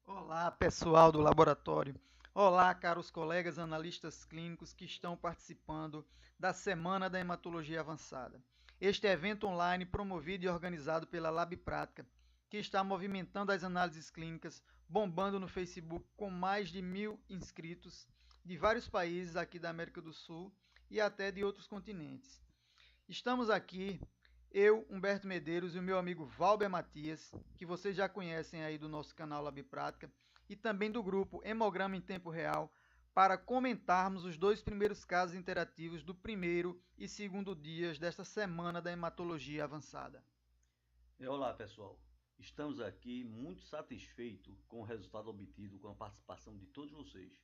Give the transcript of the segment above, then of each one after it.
Olá, pessoal do laboratório. Olá, caros colegas analistas clínicos que estão participando da Semana da Hematologia Avançada. Este evento online promovido e organizado pela Lab Prática, que está movimentando as análises clínicas, bombando no Facebook com mais de 1.000 inscritos de vários países aqui da América do Sul e até de outros continentes. Estamos aqui, eu, Humberto Medeiros e o meu amigo Valber Matias, que vocês já conhecem aí do nosso canal Lab Prática, e também do grupo Hemograma em Tempo Real, para comentarmos os dois primeiros casos interativos do primeiro e segundo dias desta Semana da Hematologia Avançada. Olá, pessoal. Estamos aqui muito satisfeitos com o resultado obtido com a participação de todos vocês,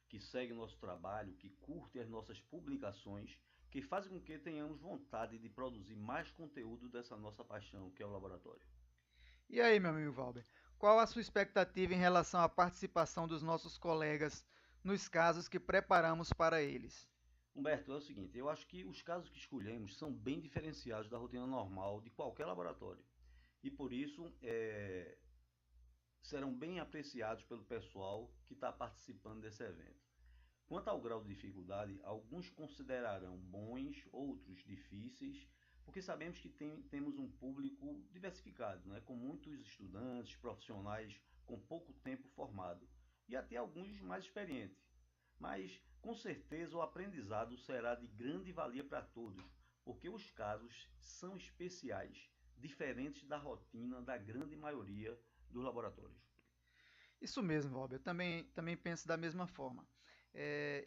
que seguem o nosso trabalho, que curtem as nossas publicações, que fazem com que tenhamos vontade de produzir mais conteúdo dessa nossa paixão, que é o laboratório. E aí, meu amigo Valber, qual a sua expectativa em relação à participação dos nossos colegas nos casos que preparamos para eles? Humberto, é o seguinte, eu acho que os casos que escolhemos são bem diferenciados da rotina normal de qualquer laboratório. E por isso, serão bem apreciados pelo pessoal que está participando desse evento. Quanto ao grau de dificuldade, alguns considerarão bons, outros difíceis, porque sabemos que temos um público diversificado, né, com muitos estudantes, profissionais com pouco tempo formado e até alguns mais experientes. Mas, com certeza, o aprendizado será de grande valia para todos, porque os casos são especiais, diferentes da rotina da grande maioria dos laboratórios. Isso mesmo, Valber, eu também penso da mesma forma.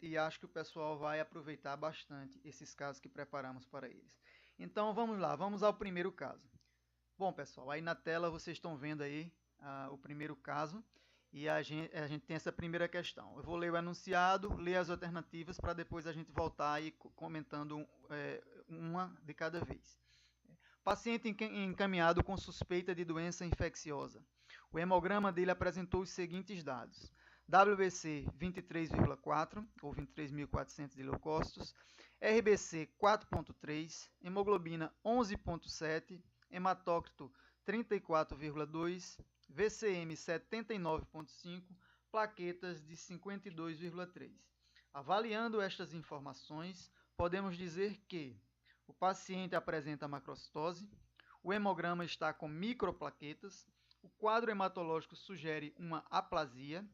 E acho que o pessoal vai aproveitar bastante esses casos que preparamos para eles. Então vamos lá, vamos ao primeiro caso. Bom, pessoal, aí na tela vocês estão vendo aí o primeiro caso e a gente tem essa primeira questão. Eu vou ler o enunciado, ler as alternativas para depois a gente voltar aí comentando uma de cada vez. Paciente encaminhado com suspeita de doença infecciosa. O hemograma dele apresentou os seguintes dados: WBC 23,4 ou 23.400 de leucócitos, RBC 4,3, hemoglobina 11,7, hematócrito 34,2, VCM 79,5, plaquetas de 52,3. Avaliando estas informações, podemos dizer que o paciente apresenta macrocitose, o hemograma está com microplaquetas, o quadro hematológico sugere uma aplasia,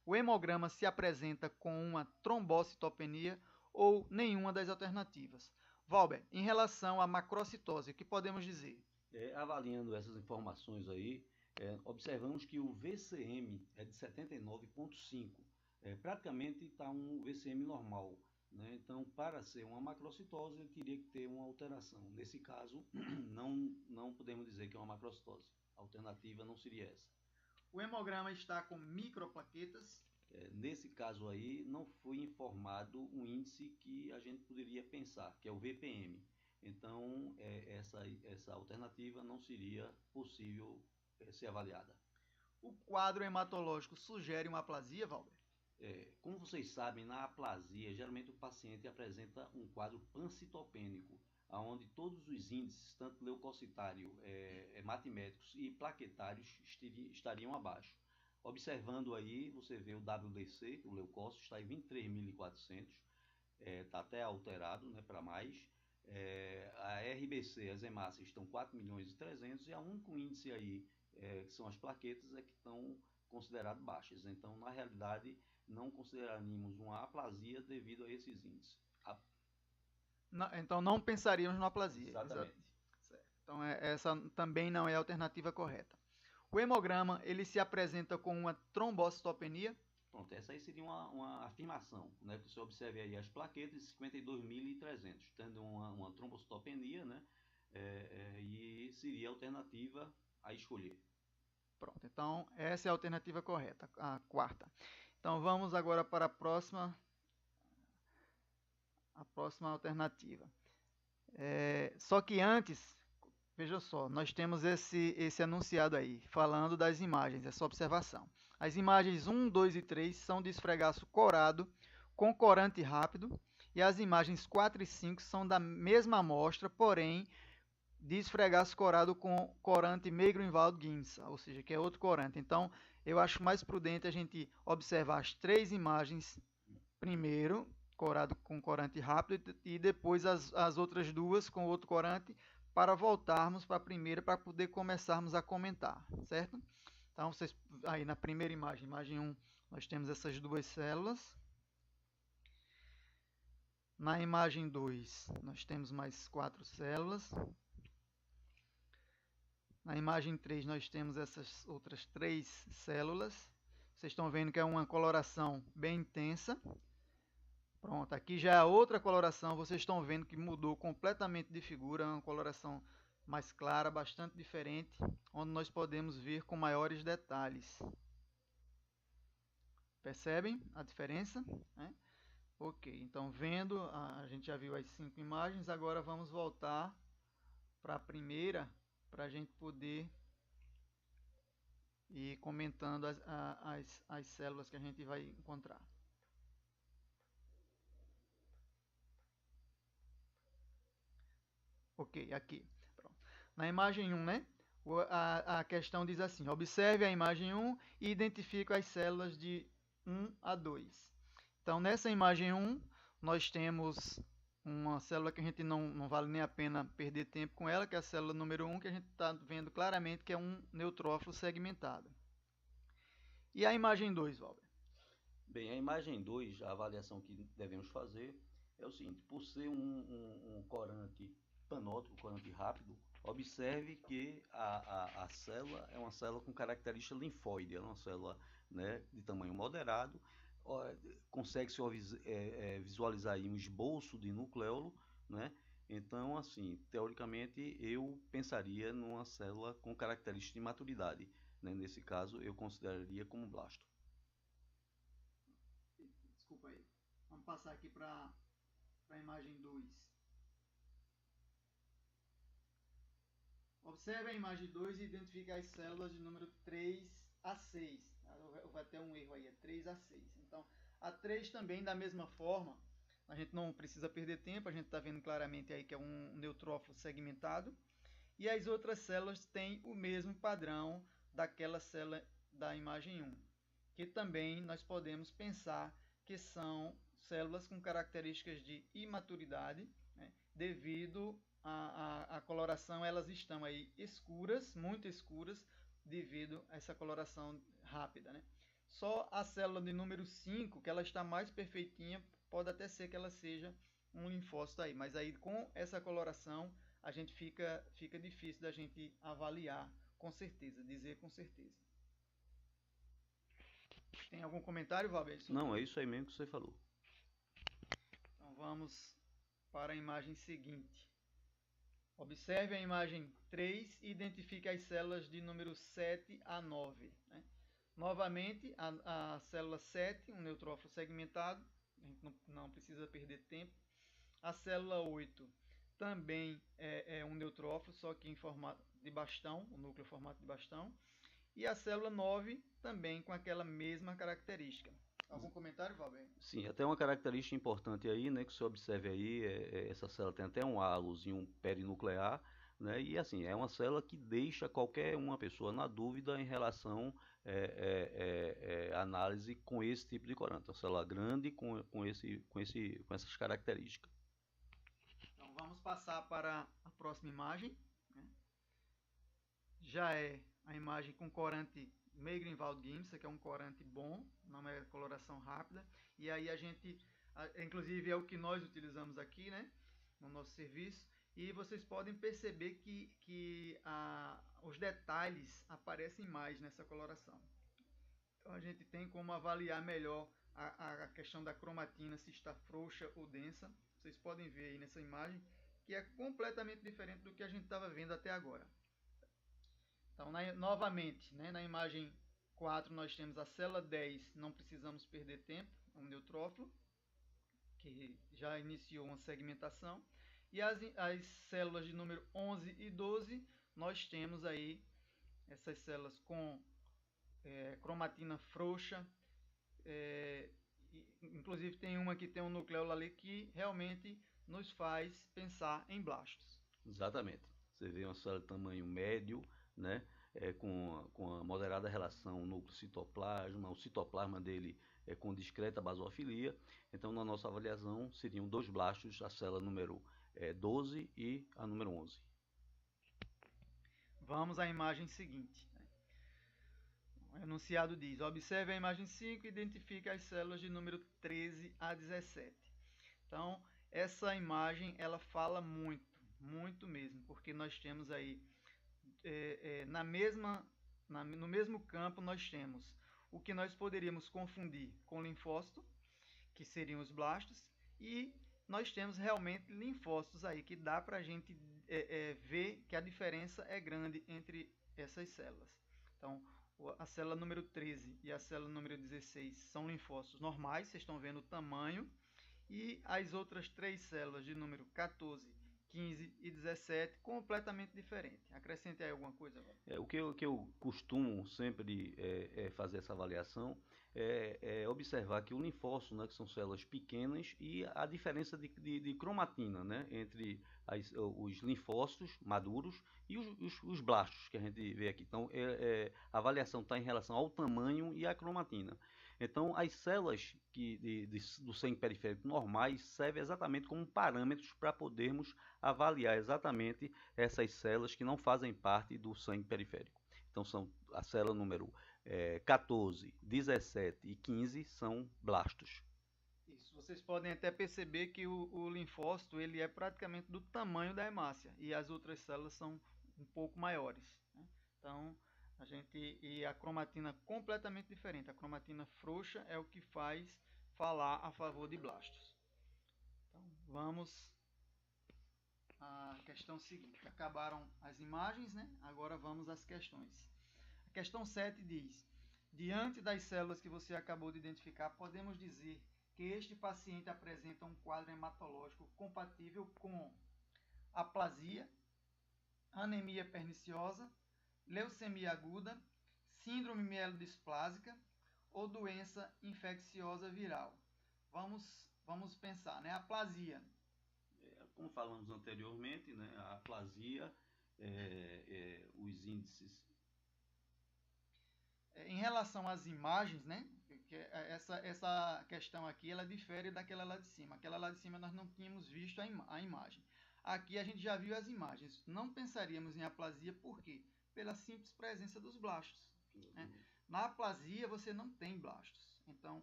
o hemograma se apresenta com uma trombocitopenia ou nenhuma das alternativas. Valber, em relação à macrocitose, o que podemos dizer? Avaliando essas informações aí, observamos que o VCM é de 79,5. Praticamente está um VCM normal. Né? Então, para ser uma macrocitose, ele teria que ter uma alteração. Nesse caso, não podemos dizer que é uma macrocitose. A alternativa não seria essa. O hemograma está com microplaquetas. Nesse caso aí, não foi informado um índice que a gente poderia pensar, que é o VPM. Então, essa alternativa não seria possível ser avaliada. O quadro hematológico sugere uma aplasia, Valber? Como vocês sabem, na aplasia, geralmente o paciente apresenta um quadro pancitopênico, onde todos os índices, tanto leucocitário, hematimétricos e plaquetários, estariam abaixo. Observando aí, você vê o WBC, o leucócito, está em 23.400, está até alterado, né, para mais. A RBC, as hemácias, estão 4.300.000 e a único índice aí, que são as plaquetas, é que estão consideradas baixas. Então, na realidade, não consideraríamos uma aplasia devido a esses índices. Então, não pensaríamos numa aplasia. Exatamente. Então, essa também não é a alternativa correta. O hemograma, ele se apresenta com uma trombocitopenia. Pronto, essa aí seria uma afirmação, né? Que você observe aí as plaquetas de 52.300, tendo uma trombocitopenia, né? E seria a alternativa a escolher. Pronto, então essa é a alternativa correta, a quarta. Então vamos agora para a próxima alternativa. Só que antes, veja só, nós temos esse anunciado aí, falando das imagens, essa observação. As imagens 1, 2 e 3 são de esfregaço corado, com corante rápido, e as imagens 4 e 5 são da mesma amostra, porém desfregasse corado com corante Meigro-Grünwald-Ginza, ou seja, que é outro corante. Então, eu acho mais prudente a gente observar as 3 imagens primeiro, corado com corante rápido, e depois as outras duas com outro corante, para voltarmos para a primeira, para poder começarmos a comentar, certo? Então, vocês, aí na primeira imagem, imagem 1, nós temos essas duas células. Na imagem 2, nós temos mais 4 células. Na imagem 3, nós temos essas outras 3 células. Vocês estão vendo que é uma coloração bem intensa. Pronto, aqui já é a outra coloração. Vocês estão vendo que mudou completamente de figura. É uma coloração mais clara, bastante diferente, onde nós podemos ver com maiores detalhes. Percebem a diferença? Ok, então vendo, a gente já viu as 5 imagens, agora vamos voltar para a primeira, para a gente poder ir comentando as células que a gente vai encontrar. Ok, aqui. Pronto. Na imagem 1, né? A questão diz assim: observe a imagem 1 e identifique as células de 1 a 2. Então, nessa imagem 1, nós temos uma célula que a gente não vale nem a pena perder tempo com ela, que é a célula número 1, que a gente está vendo claramente que é um neutrófilo segmentado. E a imagem 2, Valber? Bem, a imagem 2, a avaliação que devemos fazer é o seguinte: por ser um corante panótico, corante rápido, observe que a célula é uma célula com característica linfóide, é uma célula, né, de tamanho moderado, consegue-se visualizar aí um esboço de nucleolo, né? Então, assim, teoricamente, eu pensaria numa célula com característica de maturidade, né? Nesse caso, eu consideraria como blasto. Desculpa aí. Vamos passar aqui para a imagem 2. Observe a imagem 2 e identifique as células de número 3 a 6. Vai ter um erro aí, é 3 a 6. Então, a 3 também, da mesma forma, a gente não precisa perder tempo, a gente está vendo claramente aí que é um neutrófilo segmentado. E as outras células têm o mesmo padrão daquela célula da imagem 1, que também nós podemos pensar que são células com características de imaturidade, né, devido a coloração, elas estão aí escuras, muito escuras, devido a essa coloração rápida, né? Só a célula de número 5, que ela está mais perfeitinha, pode até ser que ela seja um linfócito aí, mas aí com essa coloração a gente fica difícil da gente avaliar com certeza, dizer com certeza. Tem algum comentário, Valber? Não, é isso aí mesmo que você falou. Então vamos para a imagem seguinte. Observe a imagem 3 e identifique as células de número 7 a 9. Né? Novamente, a célula 7, um neutrófilo segmentado, a gente não precisa perder tempo. A célula 8 também é um neutrófilo, só que em formato de bastão, o núcleo em formato de bastão. E a célula 9 também com aquela mesma característica. Algum comentário, Valber? Sim, até uma característica importante aí, né, que você observe aí, essa célula tem até um halozinho perinuclear, né, e assim, é uma célula que deixa qualquer uma pessoa na dúvida em relação análise com esse tipo de corante, uma célula grande com essas características. Então vamos passar para a próxima imagem, né? Já é a imagem com corante Meigro-Grünwald-Ginza, que é um corante bom, não é coloração rápida. E aí a gente, inclusive é o que nós utilizamos aqui, né, no nosso serviço. E vocês podem perceber que os detalhes aparecem mais nessa coloração. Então a gente tem como avaliar melhor a questão da cromatina, se está frouxa ou densa. Vocês podem ver aí nessa imagem que é completamente diferente do que a gente estava vendo até agora. Então, novamente, né, na imagem 4 nós temos a célula 10, não precisamos perder tempo, é um neutrófilo, que já iniciou uma segmentação. E as células de número 11 e 12, nós temos aí essas células com cromatina frouxa, inclusive tem uma que tem um nucleolo ali que realmente nos faz pensar em blastos. Exatamente. Você vê uma célula de tamanho médio, né? Com a moderada relação núcleo-citoplasma, o citoplasma dele é com discreta basofilia. Então, na nossa avaliação, seriam 2 blastos, a célula número 12 e a número 11. Vamos à imagem seguinte. O enunciado diz: observe a imagem 5 e identifique as células de número 13 a 17. Então, essa imagem ela fala muito, muito mesmo, porque nós temos aí no mesmo campo nós temos o que nós poderíamos confundir com linfócito, que seriam os blastos, e nós temos realmente linfócitos aí que dá para a gente ver que a diferença é grande entre essas células. Então, a célula número 13 e a célula número 16 são linfócitos normais, vocês estão vendo o tamanho, e as outras 3 células de número 14, 15 e 17 completamente diferentes. Acrescente aí alguma coisa, Val? O que eu costumo sempre fazer essa avaliação é observar que o linfócito, né, que são células pequenas, e a diferença de cromatina, né, entre os linfócitos maduros e os blastos que a gente vê aqui. Então, a avaliação está em relação ao tamanho e à cromatina. Então, as células do sangue periférico normais servem exatamente como parâmetros para podermos avaliar exatamente essas células que não fazem parte do sangue periférico. Então, são a célula número 14, 17 e 15 são blastos. Isso, vocês podem até perceber que o linfócito ele é praticamente do tamanho da hemácia e as outras células são um pouco maiores, né? Então, a cromatina completamente diferente. A cromatina frouxa é o que faz falar a favor de blastos. Então, vamos à questão seguinte. Acabaram as imagens, né? Agora vamos às questões. A questão 7 diz: diante das células que você acabou de identificar, podemos dizer que este paciente apresenta um quadro hematológico compatível com aplasia, anemia perniciosa, leucemia aguda, síndrome mielodisplásica ou doença infecciosa viral. Vamos pensar, né? Aplasia. Como falamos anteriormente, né, a aplasia, os índices. Em relação às imagens, né? Essa questão aqui ela difere daquela lá de cima. Aquela lá de cima nós não tínhamos visto a imagem. Aqui a gente já viu as imagens. Não pensaríamos em aplasia por quê? Pela simples presença dos blastos, né? Na aplasia você não tem blastos. Então,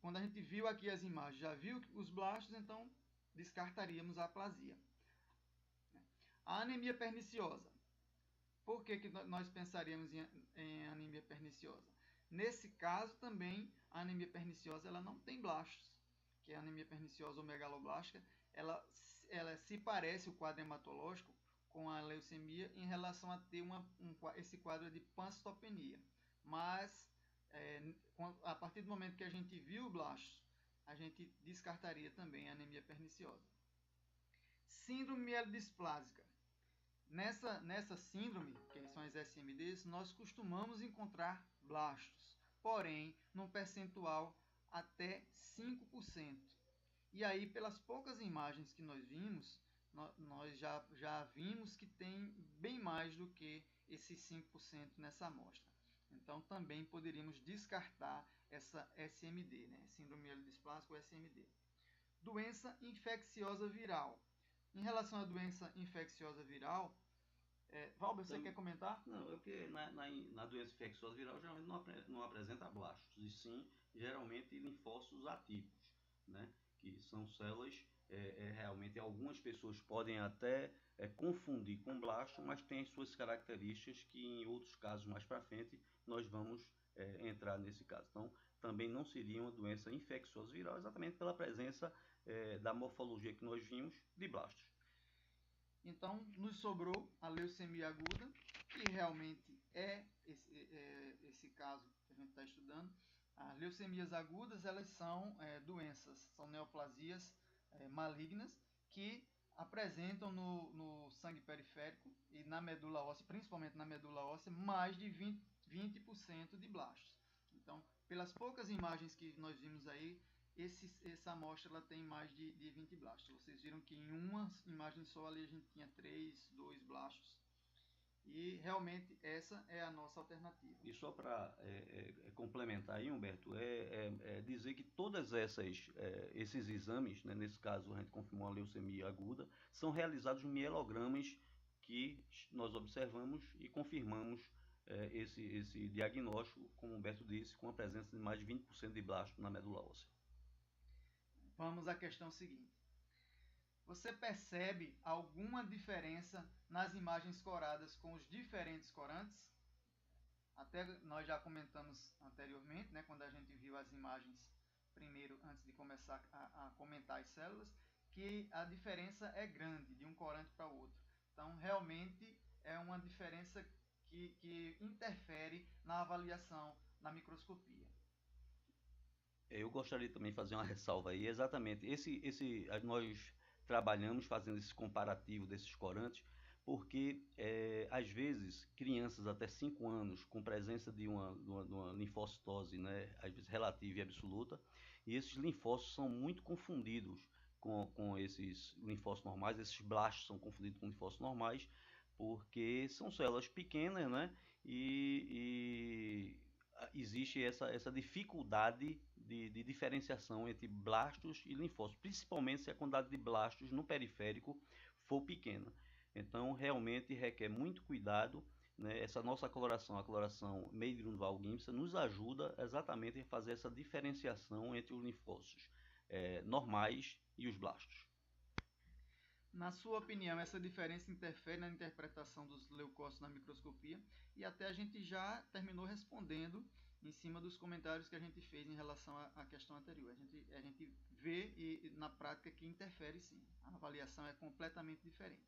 quando a gente viu aqui as imagens, já viu os blastos, então descartaríamos a aplasia. A anemia perniciosa. Por que nós pensaríamos em anemia perniciosa? Nesse caso também, a anemia perniciosa ela não tem blastos, que é a anemia perniciosa ou megaloblástica, ela se parece o quadro hematológico com a leucemia em relação a ter esse quadro de pancitopenia. Mas, a partir do momento que a gente viu blastos, a gente descartaria também a anemia perniciosa. Síndrome mielodisplásica. Nessa síndrome, que são as SMDs, nós costumamos encontrar blastos, porém, num percentual até 5%. E aí, pelas poucas imagens que nós vimos, nós já vimos que tem bem mais do que esses 5% nessa amostra. Então, também poderíamos descartar essa SMD, né? Síndrome mielodisplásica ou SMD. Doença infecciosa viral. Em relação à doença infecciosa viral, Valber, você quer comentar? Não, é porque na doença infecciosa viral geralmente não apresenta blastos, e sim, geralmente, linfócitos atípicos, né? Que são células, realmente, algumas pessoas podem até confundir com blasto, mas tem as suas características que em outros casos mais para frente nós vamos entrar nesse caso. Então, também não seria uma doença infecciosa viral, exatamente pela presença da morfologia que nós vimos de blastos. Então, nos sobrou a leucemia aguda, que realmente é esse caso que a gente está estudando. As leucemias agudas, elas são doenças, são neoplasias malignas que apresentam no sangue periférico e na medula óssea, principalmente na medula óssea, mais de 20% de blastos. Então, pelas poucas imagens que nós vimos aí, essa amostra ela tem mais de 20 blastos. Vocês viram que em uma imagem só ali a gente tinha 2 blastos. E realmente essa é a nossa alternativa. E só para complementar aí, Humberto, dizer que todas esses exames, né, nesse caso a gente confirmou a leucemia aguda, são realizados mielogramas que nós observamos e confirmamos esse diagnóstico, como o Humberto disse, com a presença de mais de 20% de blasto na medula óssea. Vamos à questão seguinte. Você percebe alguma diferença nas imagens coradas com os diferentes corantes? Até nós já comentamos anteriormente, né, quando a gente viu as imagens primeiro, antes de começar a comentar as células, que a diferença é grande de um corante para o outro. Então, realmente é uma diferença que interfere na avaliação na microscopia. Eu gostaria também de fazer uma ressalva aí, exatamente, nós trabalhamos fazendo esse comparativo desses corantes, porque às vezes crianças até 5 anos com presença de uma linfocitose, né, às vezes relativa e absoluta, e esses linfócitos são muito confundidos com esses linfócitos normais, esses blastos são confundidos com linfócitos normais, porque são células pequenas, né, e existe essa dificuldade de diferenciação entre blastos e linfócitos, principalmente se a quantidade de blastos no periférico for pequena. Então, realmente requer muito cuidado, né? Essa nossa coloração, a coloração Meyer-Grunwald-Giemsa, nos ajuda exatamente a fazer essa diferenciação entre os linfócitos normais e os blastos. Na sua opinião, essa diferença interfere na interpretação dos leucócitos na microscopia? E até a gente já terminou respondendo em cima dos comentários que a gente fez em relação à questão anterior. A gente vê e na prática que interfere sim. A avaliação é completamente diferente.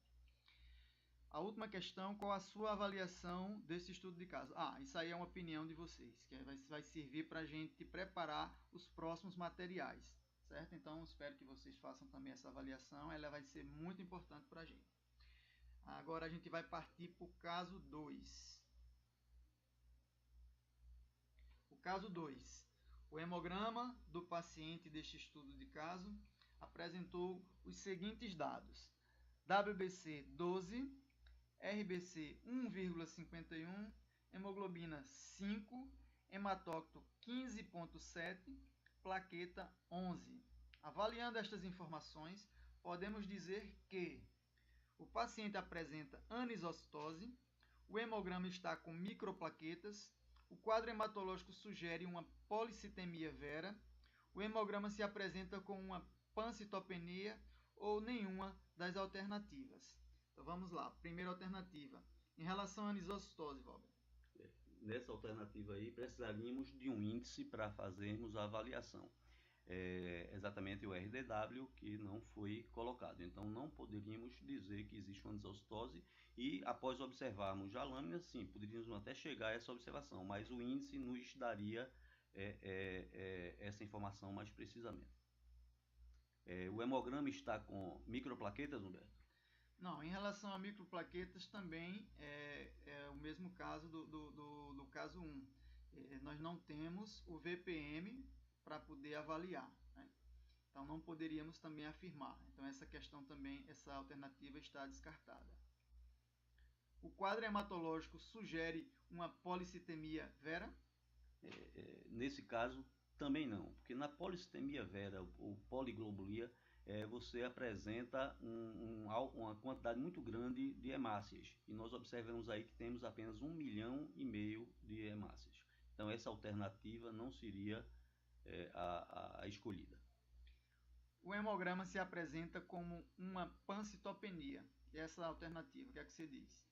A última questão, qual a sua avaliação desse estudo de caso? Isso aí é uma opinião de vocês, que vai servir para a gente preparar os próximos materiais, certo? Então, espero que vocês façam também essa avaliação, ela vai ser muito importante para a gente. Agora a gente vai partir para o caso 2. O caso 2. O hemograma do paciente deste estudo de caso apresentou os seguintes dados: WBC 12, RBC 1,51, hemoglobina 5, hematócrito 15,7, plaqueta 11. Avaliando estas informações, podemos dizer que o paciente apresenta anisostose, o hemograma está com microplaquetas, o quadro hematológico sugere uma policitemia vera, o hemograma se apresenta com uma pancitopenia ou nenhuma das alternativas. Então vamos lá, primeira alternativa. Em relação à anisostose, Valber. Nessa alternativa aí, precisaríamos de um índice para fazermos a avaliação. Exatamente o RDW que não foi colocado. Então não poderíamos dizer que existe uma anisostose e após observarmos a lâmina, sim, poderíamos até chegar a essa observação, mas o índice nos daria essa informação mais precisamente. O hemograma está com microplaquetas, Humberto? Não, em relação a microplaquetas também é o mesmo caso do caso 1. Nós não temos o VPM para poder avaliar, né? Então não poderíamos também afirmar. Então essa questão também, essa alternativa está descartada. O quadro hematológico sugere uma policitemia vera? Nesse caso também não, porque na policitemia vera ou poliglobulia você apresenta uma quantidade muito grande de hemácias. E nós observamos aí que temos apenas 1,5 milhão de hemácias. Então essa alternativa não seria a escolhida. O hemograma se apresenta como uma pancitopenia. E essa alternativa, o que é que você diz?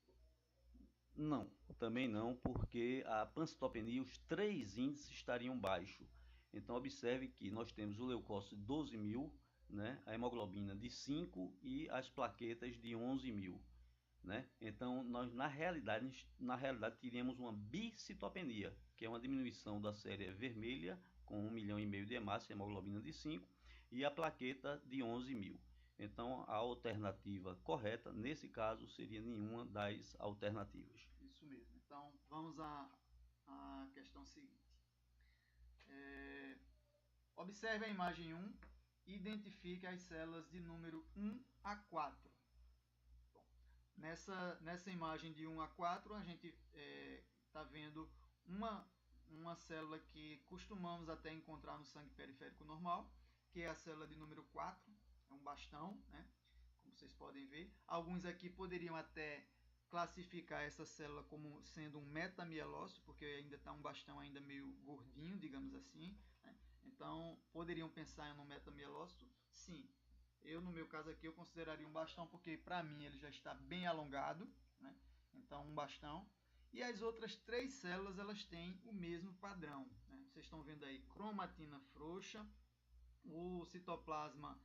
Não, também não, porque a pancitopenia, os 3 índices estariam baixos. Então observe que nós temos o leucócito de 12.000, né, a hemoglobina de 5 e as plaquetas de 11.000. Né? Então, nós na realidade teríamos uma bicitopenia, que é uma diminuição da série vermelha, com 1,5 milhão de hemácia, hemoglobina de 5, e a plaqueta de 11.000. Então, a alternativa correta, nesse caso, seria nenhuma das alternativas. Isso mesmo. Então, vamos à questão seguinte. Observe a imagem 1 e identifique as células de número 1 a 4. Bom, nessa imagem de 1 a 4, a gente está vendo uma célula que costumamos até encontrar no sangue periférico normal, que é a célula de número 4, é um bastão, né? Como vocês podem ver. Alguns aqui poderiam até classificar essa célula como sendo um metamielócito, porque ainda está um bastão ainda meio gordinho, digamos assim, né? Então, poderiam pensar em um metamielócito? Sim. Eu, no meu caso aqui, eu consideraria um bastão, porque para mim ele já está bem alongado, né? Então, um bastão. E as outras 3 células, elas têm o mesmo padrão, né? Vocês estão vendo aí cromatina frouxa, o citoplasma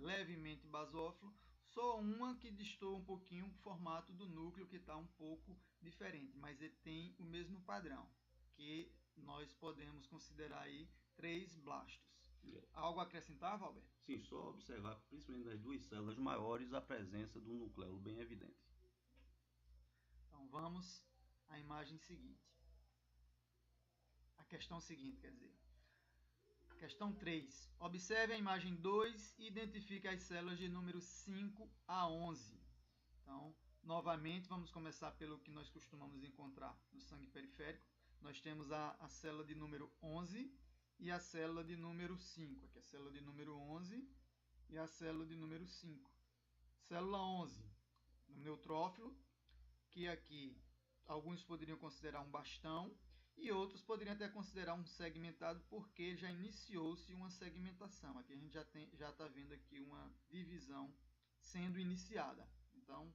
levemente basófilo, só uma que destoa um pouquinho o formato do núcleo, que está um pouco diferente, mas ele tem o mesmo padrão, que nós podemos considerar aí 3 blastos. Algo a acrescentar, Valber? Sim, só observar, principalmente nas 2 células maiores, a presença do nucleolo bem evidente. Então vamos à imagem seguinte. A questão seguinte, quer dizer. Questão 3. Observe a imagem 2 e identifique as células de número 5 a 11. Então, novamente, vamos começar pelo que nós costumamos encontrar no sangue periférico. Nós temos a célula de número 11 e a célula de número 5. Aqui a célula de número 11 e a célula de número 5. Célula 11, no neutrófilo, que aqui alguns poderiam considerar um bastão, e outros poderiam até considerar um segmentado, porque já iniciou-se uma segmentação. Aqui a gente já está vendo aqui uma divisão sendo iniciada. Então,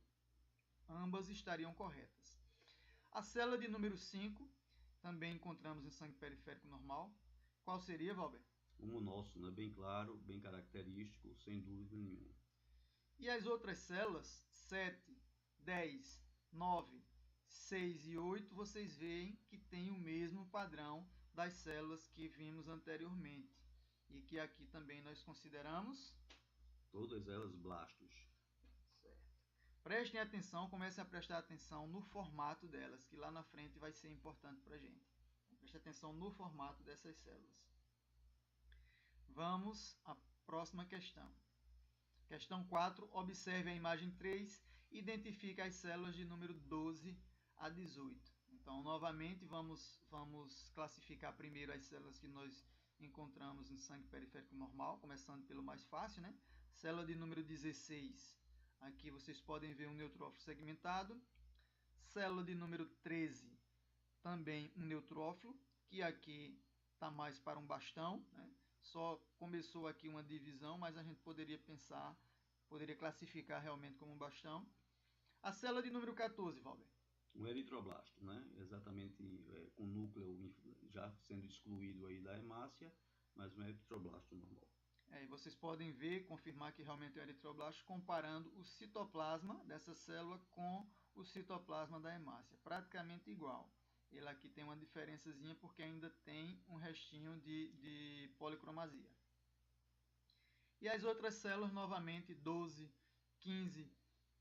ambas estariam corretas. A célula de número 5 também encontramos em sangue periférico normal. Qual seria, Valber? O monócito, né? Bem claro, bem característico, sem dúvida nenhuma. E as outras células, 7, 10, 9, 6 e 8, vocês veem que tem o mesmo padrão das células que vimos anteriormente. E que aqui também nós consideramos... Todas elas blastos. Certo. Prestem atenção, comecem a prestar atenção no formato delas, que lá na frente vai ser importante para a gente. Preste atenção no formato dessas células. Vamos à próxima questão. Questão 4. Observe a imagem 3 e identifique as células de número 12 a 18. Então, novamente, vamos classificar primeiro as células que nós encontramos no sangue periférico normal, começando pelo mais fácil, né? Célula de número 16. Aqui vocês podem ver um neutrófilo segmentado. Célula de número 13, também um neutrófilo, que aqui está mais para um bastão, né? Só começou aqui uma divisão, mas a gente poderia classificar realmente como um bastão. A célula de número 14, Valber. Um eritroblasto, né? Exatamente, com o núcleo já sendo excluído aí da hemácia, mas um eritroblasto normal. E vocês podem ver, confirmar que realmente é um eritroblasto, comparando o citoplasma dessa célula com o citoplasma da hemácia. Praticamente igual. Ele aqui tem uma diferençazinha porque ainda tem um restinho de policromazia. E as outras células, novamente, 12, 15,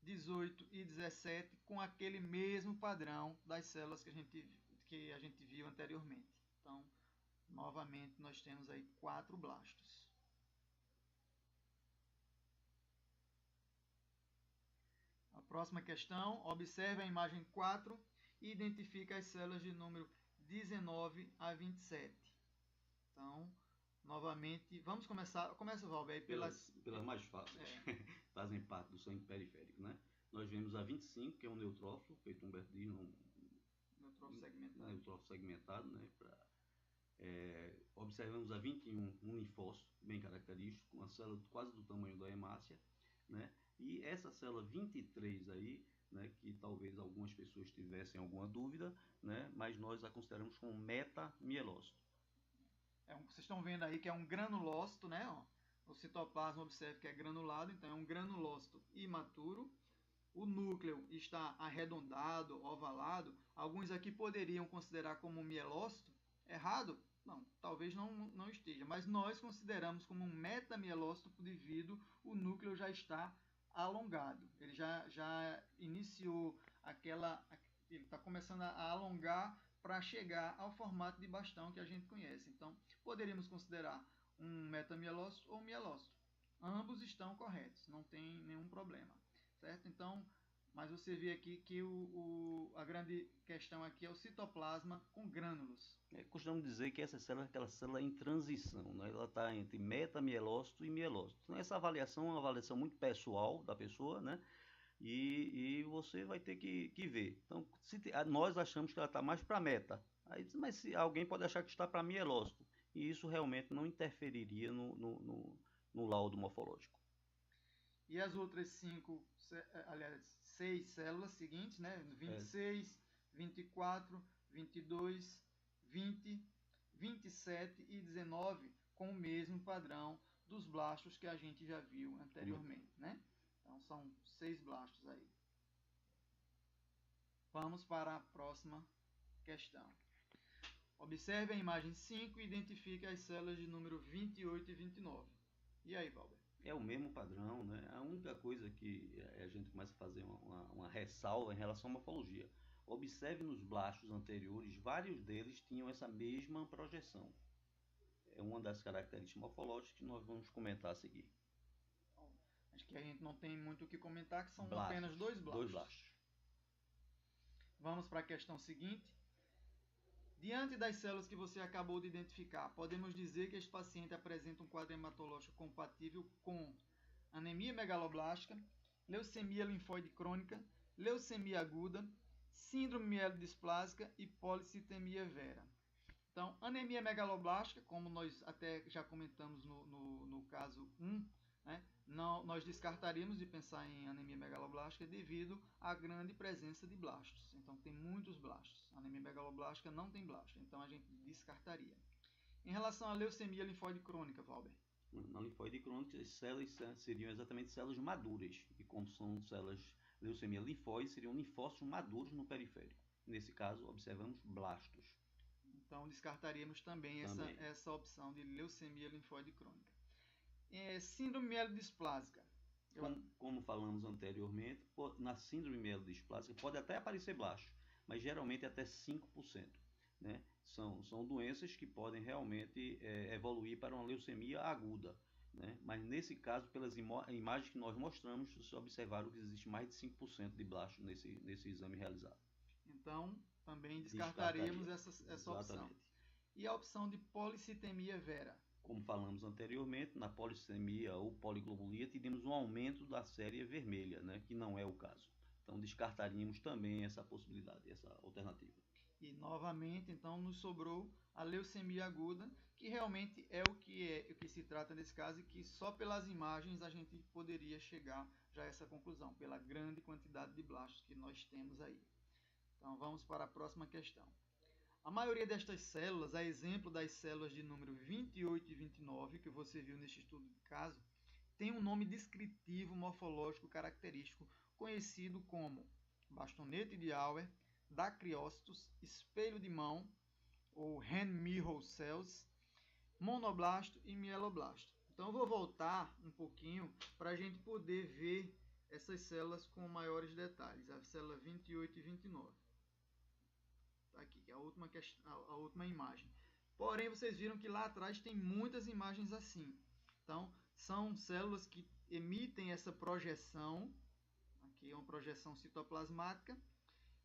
18 e 17, com aquele mesmo padrão das células que a gente viu anteriormente. Então, novamente, nós temos aí 4 blastos. A próxima questão, observe a imagem 4 e identifique as células de número 19 a 27. Então, novamente, vamos começar. Começa, Valber, pelas mais fáceis. Fazem parte do sangue periférico, né? Nós vemos a 25, que é um neutrófilo, feito Humberto Dias, neutrófilo segmentado, né? Observamos a 21, um linfócito, bem característico, uma célula quase do tamanho da hemácia, né? E essa célula 23 aí, né, que talvez algumas pessoas tivessem alguma dúvida, né, mas nós a consideramos como metamielócito. Vocês estão vendo aí que é um granulócito, né? O citoplasma, observe que é granulado, então é um granulócito imaturo. O núcleo está arredondado, ovalado. Alguns aqui poderiam considerar como mielócito. Errado? Não, talvez não esteja, mas nós consideramos como um metamielócito devido o núcleo já está alongado. Ele já iniciou ele está começando a alongar para chegar ao formato de bastão que a gente conhece. Então, poderíamos considerar um metamielócito ou um mielócito. Ambos estão corretos, não tem nenhum problema, certo? Então, mas você vê aqui que a grande questão aqui é o citoplasma com grânulos. Costumamos dizer que essa célula é aquela célula em transição, né? Ela está entre metamielócito e mielócito. Então, essa avaliação é uma avaliação muito pessoal da pessoa, né? E você vai ter que ver. Então, nós achamos que ela está mais para meta. Aí, mas se alguém pode achar que está para mielócito. E isso realmente não interferiria no laudo morfológico. E as outras 6 células seguintes, né? 26, 24, 22, 20, 27 e 19, com o mesmo padrão dos blastos que a gente já viu anteriormente, né? Então são 6 blastos aí. Vamos para a próxima questão. Observe a imagem 5 e identifique as células de número 28 e 29. E aí, Valber? É o mesmo padrão, né? A única coisa que a gente começa a fazer uma ressalva em relação à morfologia. Observe nos blastos anteriores, vários deles tinham essa mesma projeção. É uma das características morfológicas que nós vamos comentar a seguir. Bom, acho que a gente não tem muito o que comentar, que são blastos, apenas 2 blastos. 2 blastos. Vamos para a questão seguinte. Diante das células que você acabou de identificar, podemos dizer que este paciente apresenta um quadro hematológico compatível com anemia megaloblástica, leucemia linfóide crônica, leucemia aguda, síndrome mielodisplásica e policitemia vera. Então, anemia megaloblástica, como nós até já comentamos no caso 1, né, nós descartaríamos de pensar em anemia megaloblástica devido à grande presença de blastos. Então, tem muitos blastos. A anemia megaloblástica não tem blasto, então a gente descartaria. Em relação à leucemia linfóide crônica, Valber? Na linfóide crônica, as células seriam exatamente células maduras, e como são células leucemia linfóide, seriam linfócitos maduros no periférico. Nesse caso, observamos blastos. Então, descartaríamos também. Essa opção de leucemia linfóide crônica. Síndrome mielodisplásica. Como falamos anteriormente, na síndrome mielodisplásica pode até aparecer blasto, mas geralmente até 5%. Né? São doenças que podem realmente evoluir para uma leucemia aguda. Né? Mas nesse caso, pelas imagens que nós mostramos, vocês observaram que existe mais de 5% de blasto nesse exame realizado. Então, também descartaríamos essa opção. E a opção de policitemia vera? Como falamos anteriormente, na polissemia ou poliglobulia, tivemos um aumento da série vermelha, né, que não é o caso. Então, descartaríamos também essa possibilidade, essa alternativa. E, novamente, então, nos sobrou a leucemia aguda, que realmente é o que se trata nesse caso e que só pelas imagens a gente poderia chegar já a essa conclusão, pela grande quantidade de blastos que nós temos aí. Então, vamos para a próxima questão. A maioria destas células, a exemplo das células de número 28 e 29, que você viu neste estudo de caso, tem um nome descritivo morfológico característico conhecido como bastonete de Auer, dacriócitos, espelho de mão, ou hand mirror cells, monoblasto e mieloblasto. Então, eu vou voltar um pouquinho para a gente poder ver essas células com maiores detalhes, a célula 28 e 29. Tá aqui, que é a última imagem. Porém, vocês viram que lá atrás tem muitas imagens assim. Então, são células que emitem essa projeção, aqui é uma projeção citoplasmática,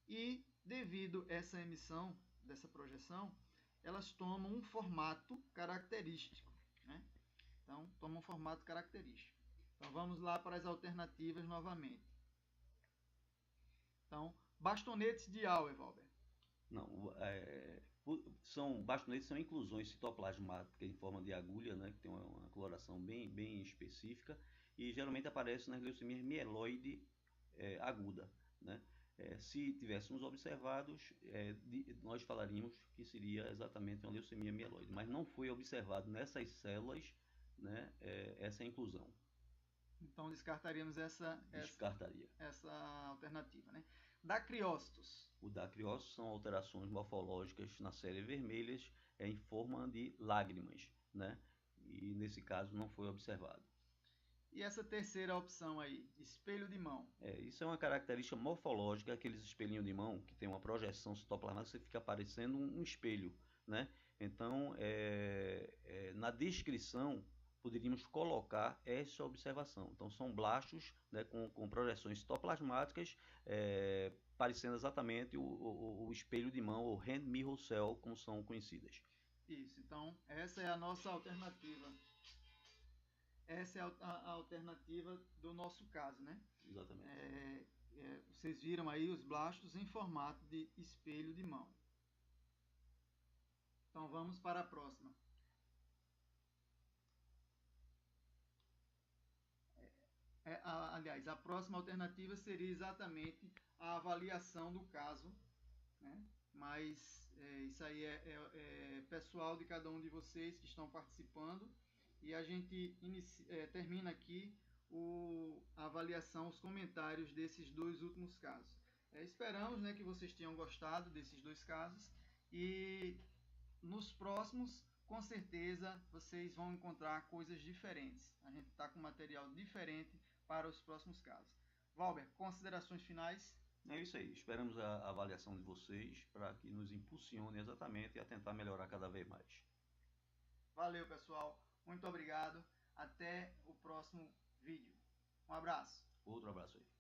e devido a essa emissão dessa projeção, elas tomam um formato característico. Né? Então, tomam um formato característico. Então, vamos lá para as alternativas novamente. Então, bastonetes de Auer, Valber. Não, bastonetes são inclusões citoplasmáticas em forma de agulha, né, que tem uma coloração bem específica, e geralmente aparece nas leucemias mieloide aguda. Né? Se tivéssemos observados, nós falaríamos que seria exatamente uma leucemia mieloide, mas não foi observado nessas células, né, essa inclusão. Então descartaríamos essa alternativa. Né? Dacriócitos. O dacriócitos são alterações morfológicas na série vermelhas em forma de lágrimas, né? E nesse caso não foi observado. E essa terceira opção aí, espelho de mão? Isso é uma característica morfológica, aqueles espelhinhos de mão que tem uma projeção citoplasmática, você fica parecendo um espelho, né? Então, na descrição, poderíamos colocar essa observação. Então, são blastos, né, com projeções citoplasmáticas, parecendo exatamente o espelho de mão, ou hand mirror cell, como são conhecidas. Isso, então essa é a nossa alternativa. Essa é a alternativa do nosso caso, né? Exatamente. Vocês viram aí os blastos em formato de espelho de mão. Então vamos para a próxima. Aliás, a próxima alternativa seria exatamente a avaliação do caso, né? Mas isso aí é pessoal de cada um de vocês que estão participando. E a gente termina aqui a avaliação, os comentários desses dois últimos casos. Esperamos, né, que vocês tenham gostado desses dois casos e nos próximos, com certeza, vocês vão encontrar coisas diferentes. A gente está com material diferente para os próximos casos. Valber, considerações finais? É isso aí. Esperamos a avaliação de vocês para que nos impulsione exatamente a tentar melhorar cada vez mais. Valeu, pessoal. Muito obrigado. Até o próximo vídeo. Um abraço. Outro abraço aí.